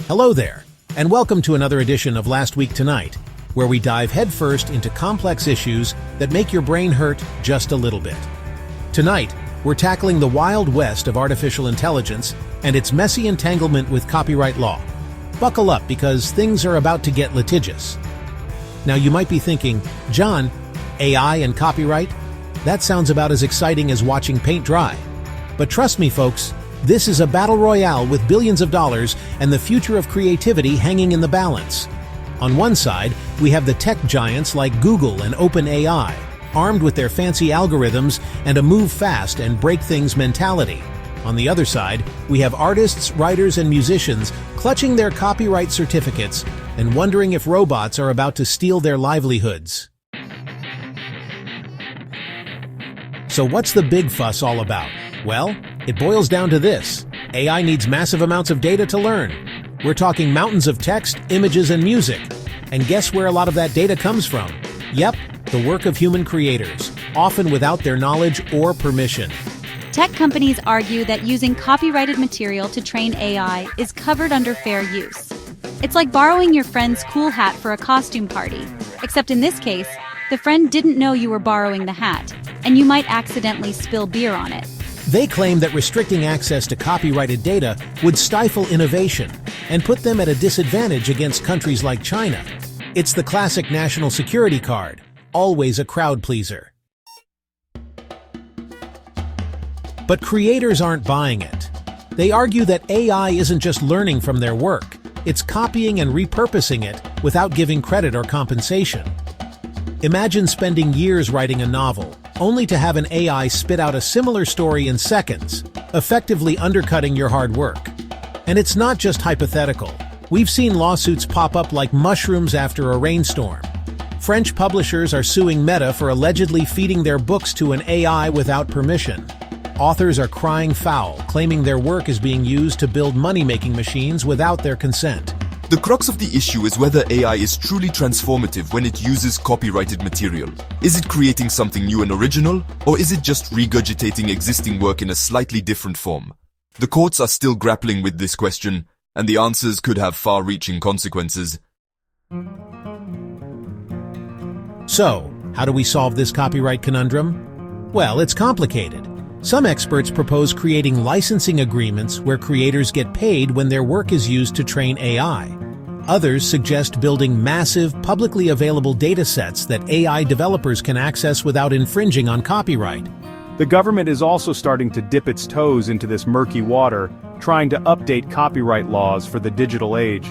Hello there, and welcome to another edition of Last Week Tonight, where we dive headfirst into complex issues that make your brain hurt just a little bit. Tonight, we're tackling the wild west of artificial intelligence and its messy entanglement with copyright law. Buckle up because things are about to get litigious. Now you might be thinking, John, AI and copyright? That sounds about as exciting as watching paint dry. But trust me folks, this is a battle royale with billions of dollars and the future of creativity hanging in the balance. On one side, we have the tech giants like Google and OpenAI, armed with their fancy algorithms and a move fast and break things mentality. On the other side, we have artists, writers, and musicians clutching their copyright certificates and wondering if robots are about to steal their livelihoods. So what's the big fuss all about? Well, it boils down to this. AI needs massive amounts of data to learn. We're talking mountains of text, images, and music. And guess where a lot of that data comes from? Yep, the work of human creators, often without their knowledge or permission. Tech companies argue that using copyrighted material to train AI is covered under fair use. It's like borrowing your friend's cool hat for a costume party, except in this case, the friend didn't know you were borrowing the hat, and you might accidentally spill beer on it. They claim that restricting access to copyrighted data would stifle innovation and put them at a disadvantage against countries like China. It's the classic national security card, always a crowd pleaser. But creators aren't buying it. They argue that AI isn't just learning from their work, it's copying and repurposing it without giving credit or compensation. Imagine spending years writing a novel, only to have an AI spit out a similar story in seconds, effectively undercutting your hard work. And it's not just hypothetical. We've seen lawsuits pop up like mushrooms after a rainstorm. French publishers are suing Meta for allegedly feeding their books to an AI without permission. Authors are crying foul, claiming their work is being used to build money-making machines without their consent. The crux of the issue is whether AI is truly transformative when it uses copyrighted material. Is it creating something new and original, or is it just regurgitating existing work in a slightly different form? The courts are still grappling with this question, and the answers could have far-reaching consequences. So, how do we solve this copyright conundrum? Well, it's complicated. Some experts propose creating licensing agreements where creators get paid when their work is used to train AI. Others suggest building massive, publicly available datasets that AI developers can access without infringing on copyright. The government is also starting to dip its toes into this murky water, trying to update copyright laws for the digital age.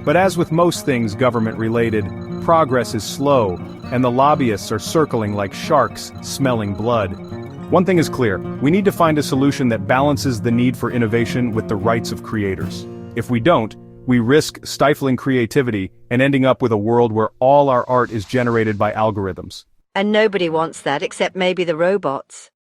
But as with most things government-related, progress is slow, and the lobbyists are circling like sharks, smelling blood. One thing is clear, we need to find a solution that balances the need for innovation with the rights of creators. If we don't, we risk stifling creativity and ending up with a world where all our art is generated by algorithms. And nobody wants that except maybe the robots.